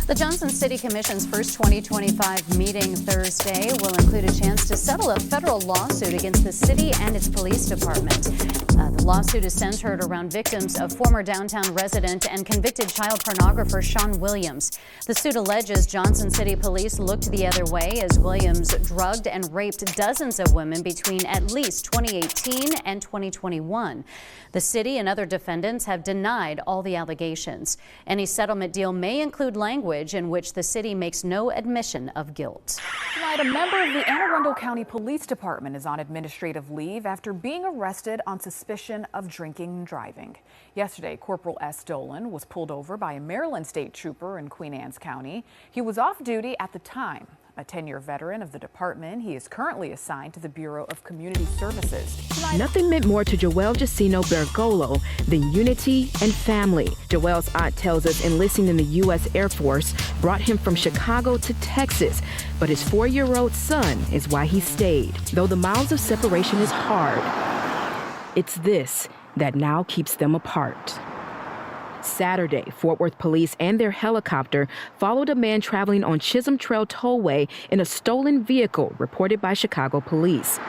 The Johnson City Commission's first 2025 meeting Thursday will include a chance to settle a federal lawsuit against the city and its police department. The lawsuit is centered around victims of former downtown resident and convicted child pornographer Sean Williams. The suit alleges Johnson City police looked the other way as Williams drugged and raped dozens of women between at least 2018 and 2021. The city and other defendants have denied all the allegations. Any settlement deal may include language in which the city makes no admission of guilt. Tonight, a member of the Anne Arundel County Police Department is on administrative leave after being arrested on suspicion of drinking and driving. Yesterday, Corporal S. Dolan was pulled over by a Maryland state trooper in Queen Anne's County. He was off duty at the time. A 10-year veteran of the department, he is currently assigned to the Bureau of Community Services. Nothing meant more to Joelle Jacino Bergolo than unity and family. Joelle's aunt tells us enlisting in the U.S. Air Force brought him from Chicago to Texas, but his 4-year-old son is why he stayed. Though the miles of separation is hard, it's this that now keeps them apart. Saturday, Fort Worth police and their helicopter followed a man traveling on Chisholm Trail Tollway in a stolen vehicle, reported by Chicago police.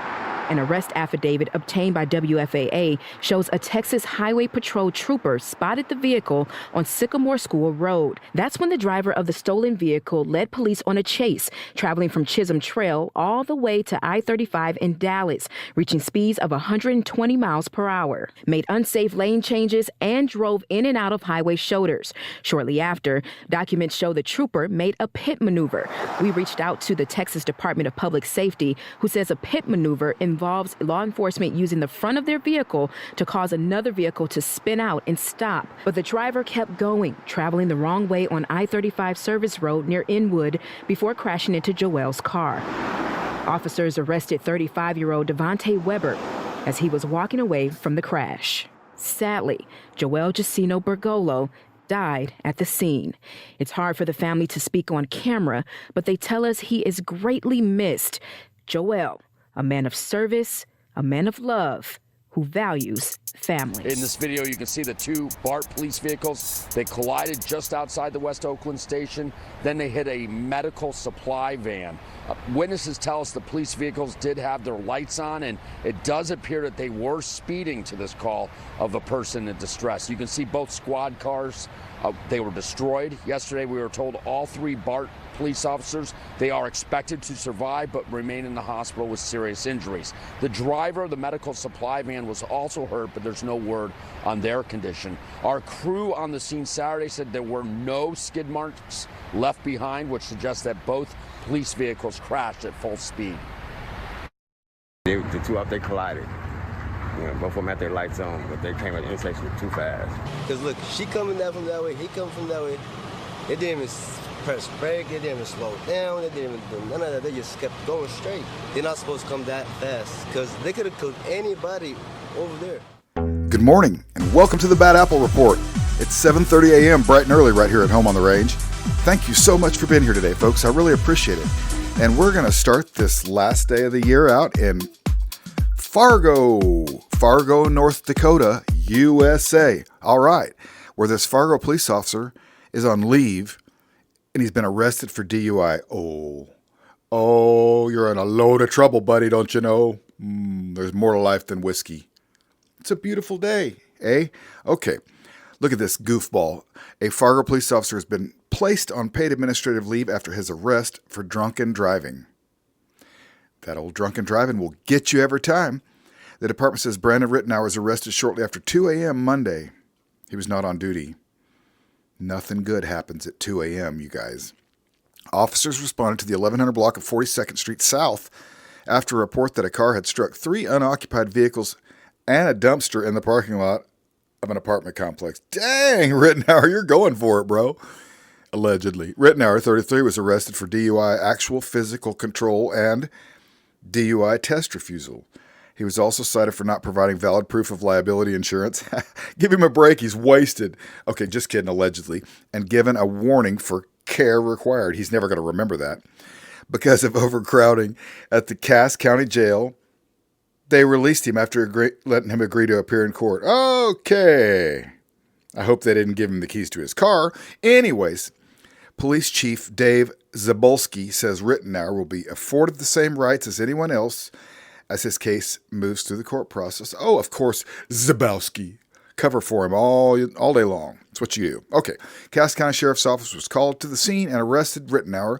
An arrest affidavit obtained by WFAA shows a Texas Highway Patrol trooper spotted the vehicle on Sycamore School Road. That's when the driver of the stolen vehicle led police on a chase, traveling from Chisholm Trail all the way to I-35 in Dallas, reaching speeds of 120 miles per hour, made unsafe lane changes, and drove in and out of highway shoulders. Shortly after, documents show the trooper made a pit maneuver. We reached out to the Texas Department of Public Safety, who says a pit maneuver involves law enforcement using the front of their vehicle to cause another vehicle to spin out and stop. But the driver kept going, traveling the wrong way on I-35 Service Road near Inwood before crashing into Joelle's car. Officers arrested 35-year-old Devontae Weber as he was walking away from the crash. Sadly, Joelle Jacino Bergolo died at the scene. It's hard for the family to speak on camera, but they tell us he is greatly missed. Joelle, a man of service, a man of love, who values family. In this video, you can see the two BART police vehicles. They collided just outside the West Oakland station. Then they hit a medical supply van. Witnesses tell us the police vehicles did have their lights on, and it does appear that they were speeding to this call of a person in distress. You can see both squad cars. They were destroyed. Yesterday, we were told all three BART police officers, they are expected to survive but remain in the hospital with serious injuries. The driver of the medical supply van was also hurt, but there's no word on their condition. Our crew on the scene Saturday said there were no skid marks left behind, which suggests that both police vehicles crashed at full speed. The two up, they collided. You know, both of them had their lights on, but they came at the intersection too fast. Because look, she coming down from that way, he coming from that way. They didn't even press brake, they didn't even slow down, they didn't even do none of that. They just kept going straight. They're not supposed to come that fast, because they could have killed anybody over there. Good morning, and welcome to the Bad Apple Report. It's 7:30 a.m. bright and early right here at home on the range. Thank you so much for being here today, folks. I really appreciate it. And we're going to start this last day of the year out in Fargo, North Dakota, USA. All right, where this Fargo police officer is on leave, and he's been arrested for DUI. Oh, you're in a load of trouble, buddy, don't you know? There's more to life than whiskey. It's a beautiful day, eh? Okay, look at this goofball. A Fargo police officer has been placed on paid administrative leave after his arrest for drunken driving. That old drunken driving will get you every time. The department says Brandon Rittenauer was arrested shortly after 2 a.m. Monday. He was not on duty. Nothing good happens at 2 a.m., you guys. Officers responded to the 1100 block of 42nd Street South after a report that a car had struck 3 unoccupied vehicles and a dumpster in the parking lot of an apartment complex. Dang, Rittenauer, you're going for it, bro. Allegedly. Rittenauer, 33, was arrested for DUI, actual physical control, and DUI test refusal. He was also cited for not providing valid proof of liability insurance. Give him a break, he's wasted. Okay, just kidding, allegedly. And given a warning for care required. He's never going to remember that. Because of overcrowding at the Cass County Jail, they released him after letting him agree to appear in court. Okay. I hope they didn't give him the keys to his car. Anyways, Police Chief Dave Zabolski says Rittenauer will be afforded the same rights as anyone else as his case moves through the court process. Oh, of course, Zabolski. Cover for him all day long. That's what you do. Okay. Cass County Sheriff's Office was called to the scene and arrested Rittenauer.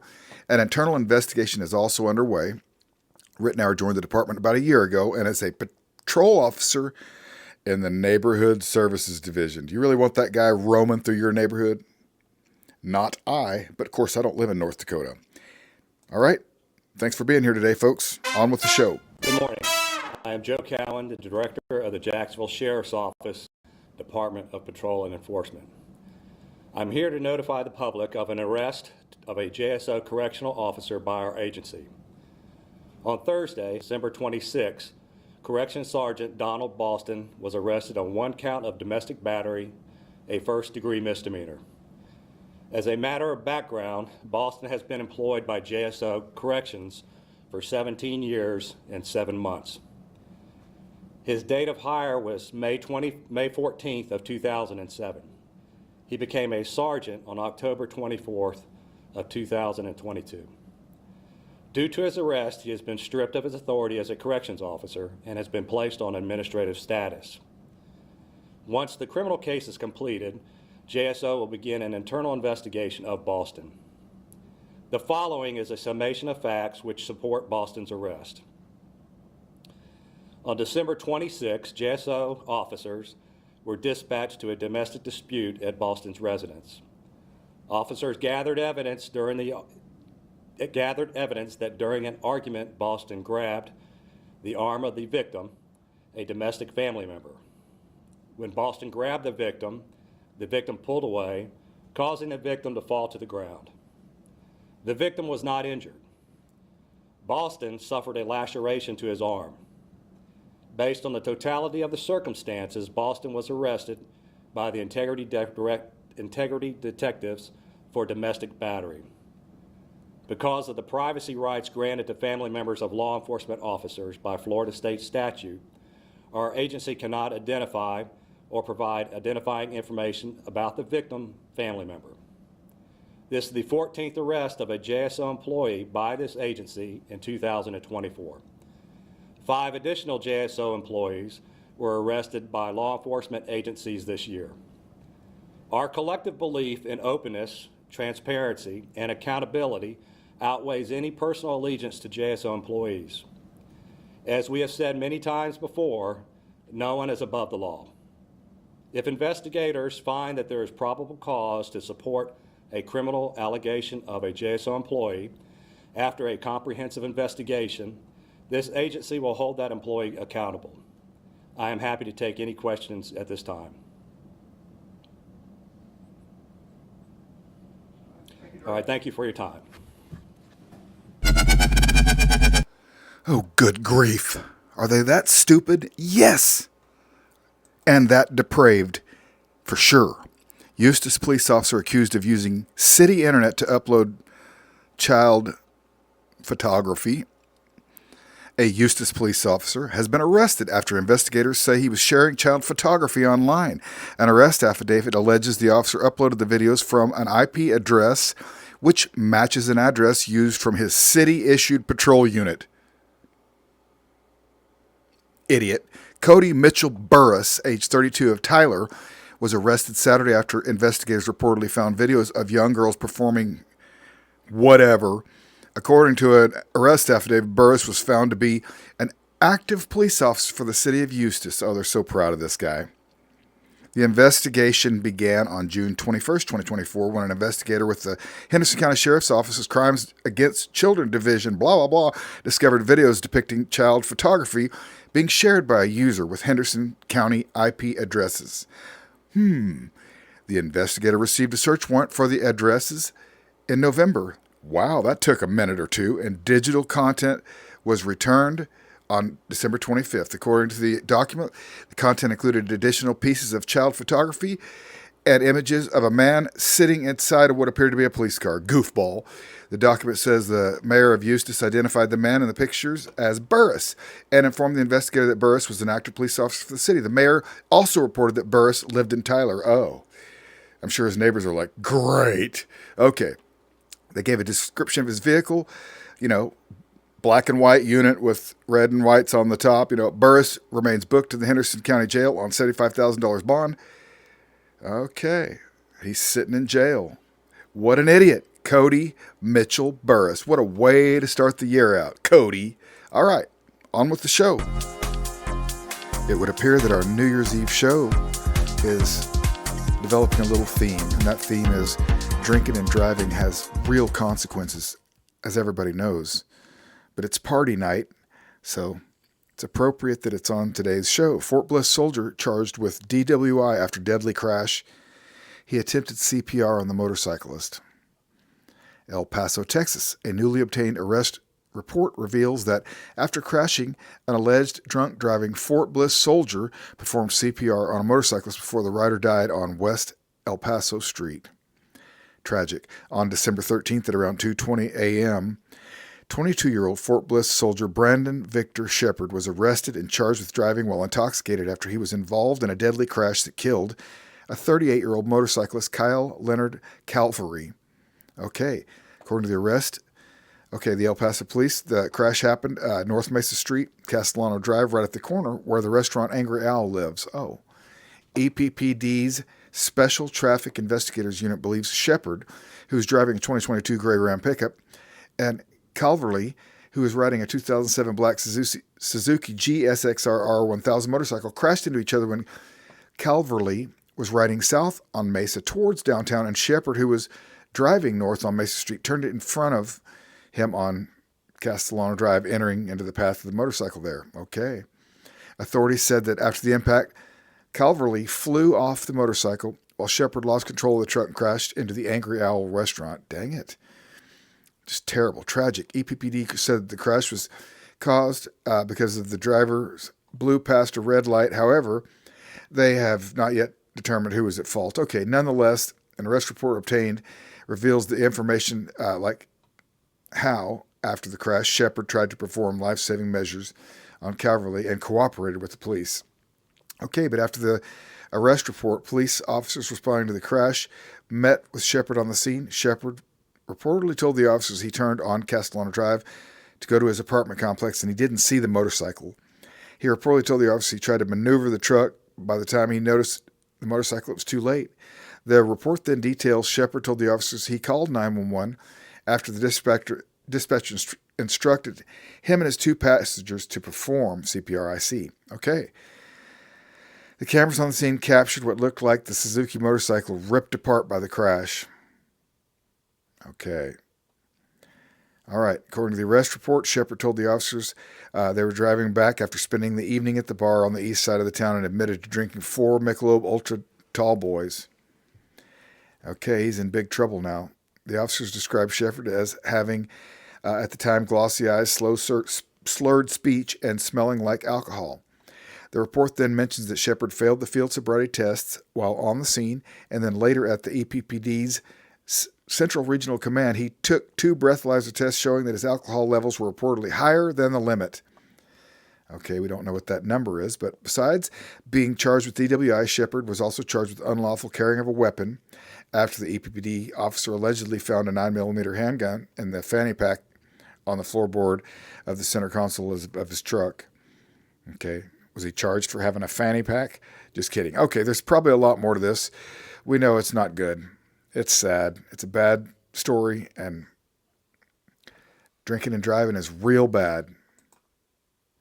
An internal investigation is also underway. Rittenauer joined the department about a year ago and is a patrol officer in the Neighborhood Services Division. Do you really want that guy roaming through your neighborhood? Not I, but of course I don't live in North Dakota. All right. Thanks for being here today, folks. On with the show. Good morning. I am Joe Cowan, the Director of the Jacksonville Sheriff's Office, Department of Patrol and Enforcement. I'm here to notify the public of an arrest of a JSO correctional officer by our agency. On Thursday, December 26, Corrections Sergeant Donald Boston was arrested on one count of domestic battery, a first-degree misdemeanor. As a matter of background, Boston has been employed by JSO Corrections for 17 years and 7 months. His date of hire was May 14th of 2007. He became a sergeant on October 24th of 2022. Due to his arrest, he has been stripped of his authority as a corrections officer and has been placed on administrative status. Once the criminal case is completed, JSO will begin an internal investigation of Boston. The following is a summation of facts which support Boston's arrest. On December 26, JSO officers were dispatched to a domestic dispute at Boston's residence. Officers gathered evidence that during an argument, Boston grabbed the arm of the victim, a domestic family member. When Boston grabbed the victim pulled away, causing the victim to fall to the ground. The victim was not injured. Boston suffered a laceration to his arm. Based on the totality of the circumstances, Boston was arrested by the integrity detectives for domestic battery. Because of the privacy rights granted to family members of law enforcement officers by Florida state statute, our agency cannot identify or provide identifying information about the victim family member. This is the 14th arrest of a JSO employee by this agency in 2024. 5 additional JSO employees were arrested by law enforcement agencies this year. Our collective belief in openness, transparency, and accountability outweighs any personal allegiance to JSO employees. As we have said many times before, no one is above the law. If investigators find that there is probable cause to support a criminal allegation of a JSO employee after a comprehensive investigation, this agency will hold that employee accountable. I am happy to take any questions at this time. All right, thank you for your time. Oh, good grief. Are they that stupid? Yes. And that depraved, for sure. Eustace police officer accused of using city internet to upload child photography. A Eustace police officer has been arrested after investigators say he was sharing child photography online. An arrest affidavit alleges the officer uploaded the videos from an IP address which matches an address used from his city-issued patrol unit. Idiot. Cody Mitchell Burris, age 32 of Tyler, was arrested Saturday after investigators reportedly found videos of young girls performing whatever. According to an arrest affidavit, Burris was found to be an active police officer for the city of Eustace. Oh, they're so proud of this guy. The investigation began on June 21st, 2024, when an investigator with the Henderson County Sheriff's Office's Crimes Against Children Division, discovered videos depicting child photography being shared by a user with Henderson County IP addresses. The investigator received a search warrant for the addresses in November. Wow, that took a minute or two, and digital content was returned on December 25th. According to the document, the content included additional pieces of child photography and images of a man sitting inside of what appeared to be a police car. Goofball. The document says the mayor of Eustace identified the man in the pictures as Burris and informed the investigator that Burris was an active police officer for the city. The mayor also reported that Burris lived in Tyler. Oh, I'm sure his neighbors are like, great. Okay. They gave a description of his vehicle, black and white unit with red and whites on the top. Burris remains booked in the Henderson County Jail on $75,000 bond. Okay, he's sitting in jail. What an idiot. Cody Mitchell Burris. What a way to start the year out. Cody. All right, on with the show. It would appear that our New Year's Eve show is developing a little theme, and that theme is drinking and driving has real consequences, as everybody knows. But it's party night, so it's appropriate that it's on today's show. Fort Bliss Soldier charged with DWI after deadly crash. He attempted CPR on the motorcyclist. El Paso, Texas. A newly obtained arrest report reveals that after crashing, an alleged drunk driving Fort Bliss Soldier performed CPR on a motorcyclist before the rider died on West El Paso Street. Tragic. On December 13th at around 2:20 a.m., 22-year-old Fort Bliss Soldier Brandon Victor Shepard was arrested and charged with driving while intoxicated after he was involved in a deadly crash that killed a 38-year-old motorcyclist, Kyle Leonard Calvary. Okay, according to the arrest, the El Paso police, the crash happened North Mesa Street, Castellano Drive, right at the corner where the restaurant Angry Owl lives. Oh. EPPD's Special Traffic Investigators Unit believes Shepard, who was driving a 2022 gray Ram pickup, and Calverley, who was riding a 2007 black Suzuki GSXR R1000 motorcycle, crashed into each other when Calverley was riding south on Mesa towards downtown, and Shepard, who was driving north on Mesa Street, turned it in front of him on Castellano Drive, entering into the path of the motorcycle there. Okay. Authorities said that after the impact, Calverley flew off the motorcycle while Shepard lost control of the truck and crashed into the Angry Owl restaurant. Dang it. Just terrible. Tragic. EPPD said that the crash was caused because of the driver's blew past a red light. However, they have not yet determined who was at fault. Okay. Nonetheless, an arrest report obtained reveals the information like how, after the crash, Shepard tried to perform life-saving measures on Calverley and cooperated with the police. Okay, but after the arrest report, police officers responding to the crash met with Shepard on the scene. Shepard reportedly told the officers he turned on Castellano Drive to go to his apartment complex and he didn't see the motorcycle. He reportedly told the officers he tried to maneuver the truck. By the time he noticed the motorcycle, it was too late. The report then details Shepard told the officers he called 911 after the dispatcher instructed him and his two passengers to perform CPR. I see. Okay. The cameras on the scene captured what looked like the Suzuki motorcycle ripped apart by the crash. Okay. All right. According to the arrest report, Shepard told the officers they were driving back after spending the evening at the bar on the east side of the town and admitted to drinking 4 Michelob Ultra Tall Boys. Okay, he's in big trouble now. The officers described Shepard as having, at the time, glossy eyes, slurred speech, and smelling like alcohol. The report then mentions that Shepard failed the field sobriety tests while on the scene, and then later at the EPPD's Central Regional Command, he took 2 breathalyzer tests showing that his alcohol levels were reportedly higher than the limit. Okay, we don't know what that number is, but besides being charged with DWI, Shepard was also charged with unlawful carrying of a weapon after the EPPD officer allegedly found a 9mm handgun in the fanny pack on the floorboard of the center console of his truck. Okay, was he charged for having a fanny pack? Just kidding. Okay, there's probably a lot more to this. We know it's not good. It's sad. It's a bad story, and drinking and driving is real bad.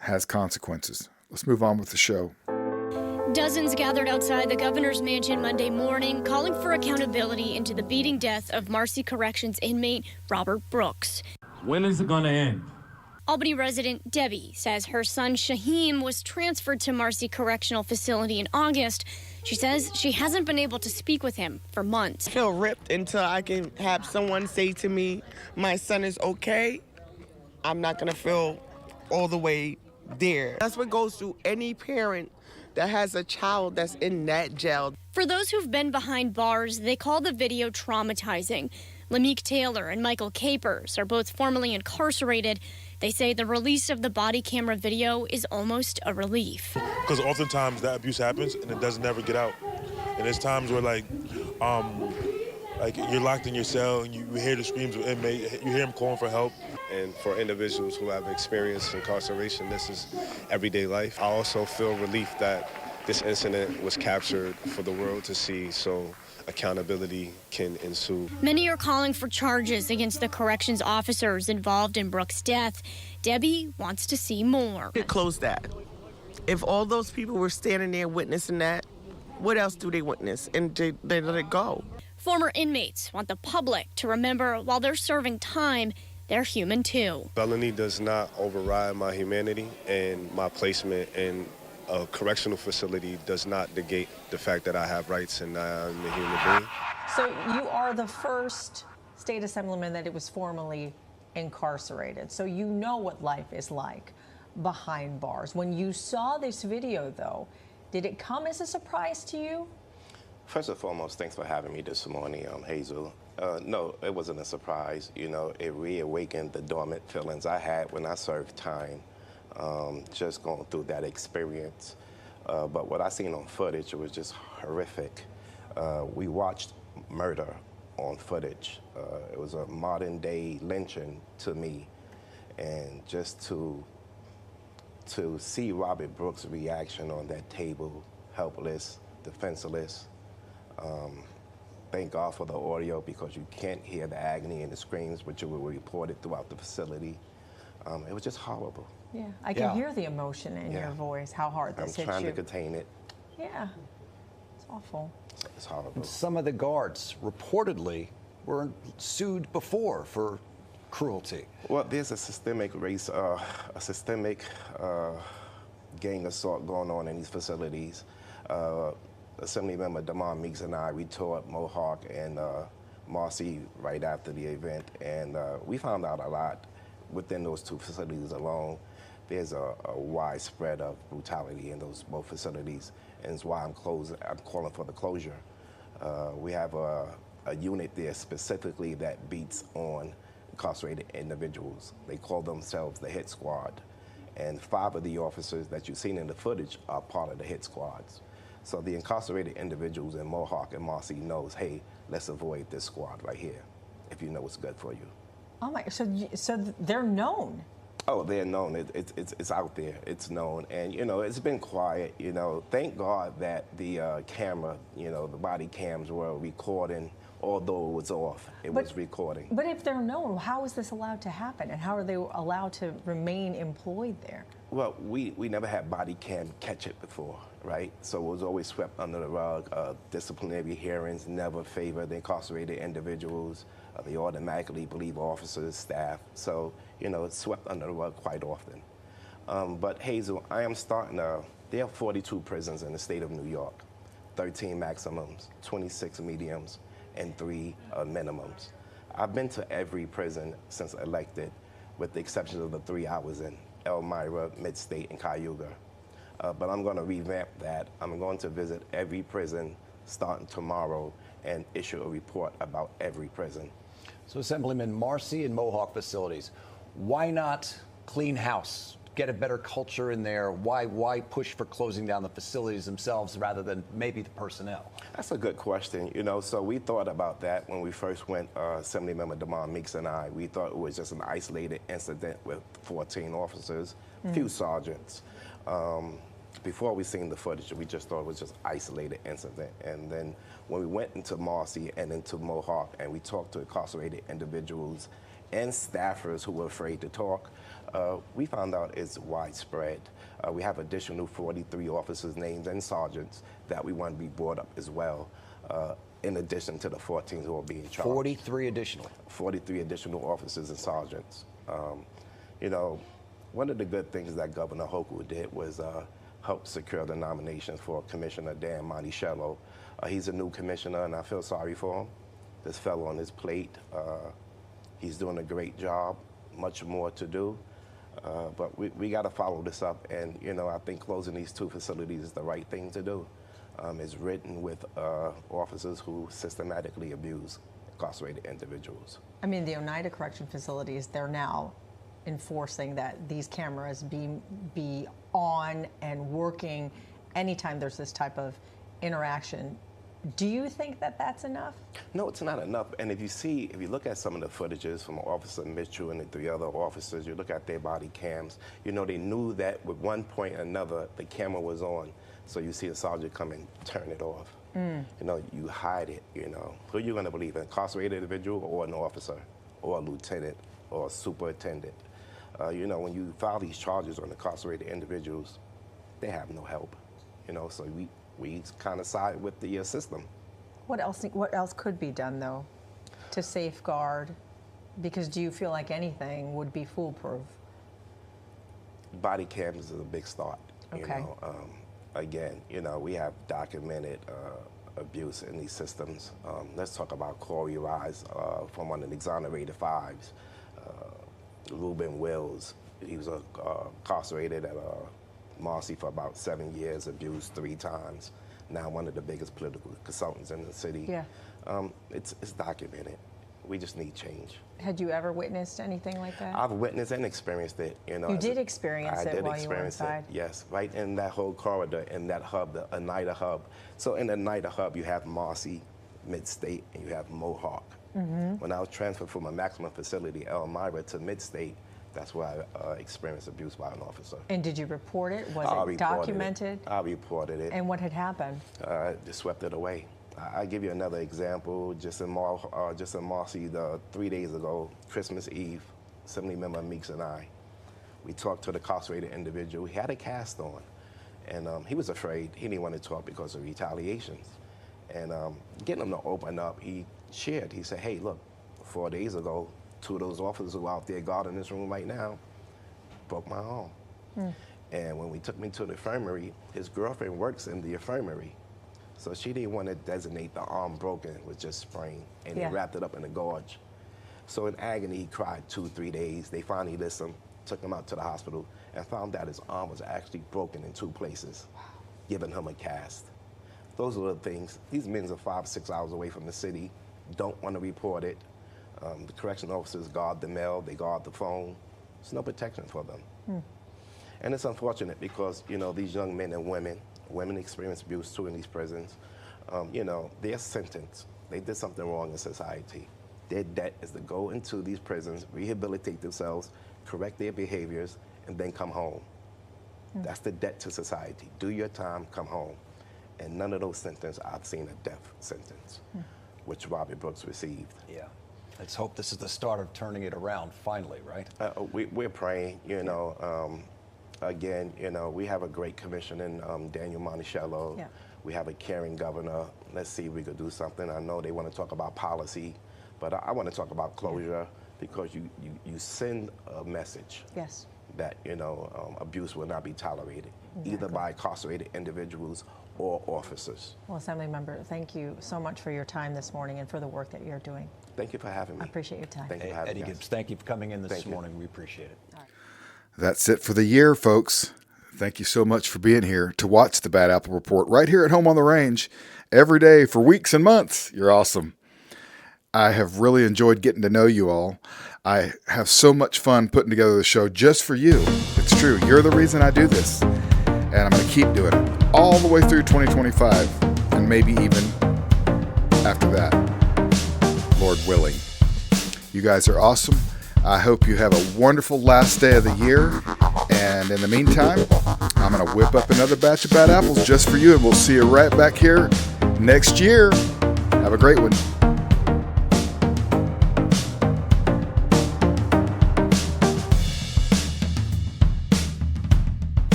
Has consequences. Let's move on with the show. Dozens gathered outside the governor's mansion Monday morning, calling for accountability into the beating death of Marcy Corrections inmate Robert Brooks. When is it going to end? Albany resident Debbie says her son Shaheem was transferred to Marcy Correctional Facility in August. She says she hasn't been able to speak with him for months. I feel ripped until I can have someone say to me, my son is okay. I'm not going to feel all the way there. That's what goes through any parent that has a child that's in that jail. For those who've been behind bars, they call the video traumatizing. Lameek Taylor and Michael Capers are both formerly incarcerated. They say the release of the body camera video is almost a relief. Because oftentimes that abuse happens and it doesn't ever get out. And there's times where like Like, you're locked in your cell and you hear the screams of inmates, you hear them calling for help. And for individuals who have experienced incarceration, this is everyday life. I also feel relief that this incident was captured for the world to see, so accountability can ensue. Many are calling for charges against the corrections officers involved in Brooke's death. Debbie wants to see more. Close that. If all those people were standing there witnessing that, what else do they witness? And they let it go. Former inmates want the public to remember while they're serving time, they're human too. Felony does not override my humanity, and my placement in a correctional facility does not negate the fact that I have rights and I'm a human being. So you are the first state assemblyman that it was formally incarcerated. So you know what life is like behind bars. When you saw this video, though, did it come as a surprise to you? First and foremost, thanks for having me this morning, Hazel. No, it wasn't a surprise. You know, it reawakened the dormant feelings I had when I served time, just going through that experience. But what I seen on footage, it was just horrific. We watched murder on footage. It was a modern day lynching to me. And just to see Robert Brooks' reaction on that table, helpless, defenseless. Thank God for the audio, because you can't hear the agony and the screams, which were reported throughout the facility. It was just horrible. Yeah, I can hear the emotion in your voice, how hard this hit you. I'm trying to contain it. Yeah, it's awful. It's horrible. And some of the guards reportedly were sued before for cruelty. Well, there's a systemic gang assault going on in these facilities. Assemblymember Damon Meeks and I, we toured Mohawk and Marcy right after the event, and we found out a lot within those two facilities alone. There's a widespread of brutality in those both facilities, and it's why I'm calling for the closure. We have a unit there specifically that beats on incarcerated individuals. They call themselves the hit squad, and 5 of the officers that you've seen in the footage are part of the hit squads. So the incarcerated individuals in Mohawk and Marcy knows, hey, let's avoid this squad right here, if you know what's good for you. Oh my, so they're known. Oh, they're known. It's out there. It's known. And, you know, it's been quiet. You know, thank God that the camera, you know, the body cams were recording, although it was off. It was recording. But if they're known, how is this allowed to happen? And how are they allowed to remain employed there? Well, we never had body cam catch it before, right? So it was always swept under the rug. Disciplinary hearings never favor the incarcerated individuals. They automatically believe officers, staff. So, you know, it's swept under the rug quite often. But Hazel, I am starting there are 42 prisons in the state of New York, 13 maximums, 26 mediums, and 3 minimums. I've been to every prison since elected, with the exception of the 3 I was in, Elmira, Mid-State, and Cayuga. But I'm going to revamp that. I'm going to visit every prison starting tomorrow and issue a report about every prison. So Assemblyman Marcy and Mohawk facilities, why not clean house, get a better culture in there? Why push for closing down the facilities themselves rather than maybe the personnel? That's a good question. You know, so we thought about that when we first went, Assemblymember Damon Meeks and I. We thought it was just an isolated incident with 14 officers, few sergeants. Before we seen the footage, we just thought it was just isolated incident. And then when we went into Marcy and into Mohawk and we talked to incarcerated individuals and staffers who were afraid to talk, we found out it's widespread. We have additional 43 officers' names and sergeants that we want to be brought up as well, in addition to the 14 who are being charged. 43 additional? 43 additional officers and sergeants. You know, one of the good things that Governor Hochul did was help secure the nominations for Commissioner Dan Monticello. He's a new commissioner, and I feel sorry for him. This fell on his plate. He's doing a great job, much more to do. But we got to follow this up, and you know, I think closing these 2 facilities is the right thing to do. It's written with officers who systematically abuse incarcerated individuals. I mean, the Oneida Correction Facilities, they're now enforcing that these cameras be on and working anytime there's this type of interaction. Do you think that that's enough? No, it's not enough. And if you look at some of the footages from Officer Mitchell and the 3 other officers, you look at their body cams, you know, they knew that with one point or another, the camera was on. So you see a sergeant come and turn it off. You know, you hide it, you know. Who are you going to believe, an incarcerated individual or an officer or a lieutenant or a superintendent? You know, when you file these charges on incarcerated individuals, they have no help, you know, so we kind of side with the system. What else could be done, though, to safeguard? Because do you feel like anything would be foolproof? Body cams is a big start. Okay. You know, again, you know, we have documented abuse in these systems. Let's talk about Corey Rise from one of the exonerated 5s. Reuben Wills, he was incarcerated at Marcy for about 7 years, abused 3 times. Now one of the biggest political consultants in the city. Yeah. It's documented. We just need change. Had you ever witnessed anything like that? I've witnessed and experienced it. You know, you did experience it while you were inside? Yes, right in that whole corridor, in that hub, the Oneida hub. So in the Oneida hub, you have Marcy, Mid-State, and you have Mohawk. When I was transferred from a maximum facility, Elmira, to Mid-State, that's where I experienced abuse by an officer. And did you report it? Was it documented? I reported it. And what had happened? Just swept it away. I'll give you another example. Just in Marcy, 3 days ago, Christmas Eve, Assembly Member Meeks and I, we talked to the incarcerated individual. He had a cast on, and he was afraid. He didn't want to talk because of retaliations. And getting him to open up, he shared. He said, hey, look, 4 days ago, 2 of those officers who are out there guarding this room right now broke my arm. And when we took me to the infirmary, his girlfriend works in the infirmary. So she didn't want to designate the arm broken with just sprain, and he wrapped it up in a gauze. So in agony, he cried 2-3 days. They finally listened, took him out to the hospital, and found out his arm was actually broken in 2 places, giving him a cast. Those are the things. These men are 5-6 hours away from the city, don't want to report it. The correctional officers guard the mail, they guard the phone. There's no protection for them. And it's unfortunate because, you know, these young men and women experience abuse too in these prisons. You know, they're sentenced. They did something wrong in society. Their debt is to go into these prisons, rehabilitate themselves, correct their behaviors, and then come home. That's the debt to society. Do your time, come home. And none of those sentences, I've seen a death sentence, which Robert Brooks received. Yeah. Let's hope this is the start of turning it around finally, right? We're praying, you know. Again, you know, we have a great commissioner in Daniel Monticello. Yeah. We have a caring governor. Let's see if we could do something. I know they want to talk about policy, but I want to talk about closure because you send a message that, you know, abuse will not be tolerated, either by incarcerated individuals or officers. Well, Assemblymember, thank you so much for your time this morning and for the work that you're doing. Thank you for having me. I appreciate your time. Thank you for having me. Eddie Gibbs, thank you for coming in this morning. We appreciate it. All right. That's it for the year, folks. Thank you so much for being here to watch the Bad Apple Report right here at home on the range every day for weeks and months. You're awesome. I have really enjoyed getting to know you all. I have so much fun putting together the show just for you. It's true. You're the reason I do this. And I'm going to keep doing it all the way through 2025 and maybe even after that, Lord willing. You guys are awesome. I hope you have a wonderful last day of the year. And in the meantime, I'm going to whip up another batch of bad apples just for you. And we'll see you right back here next year. Have a great one.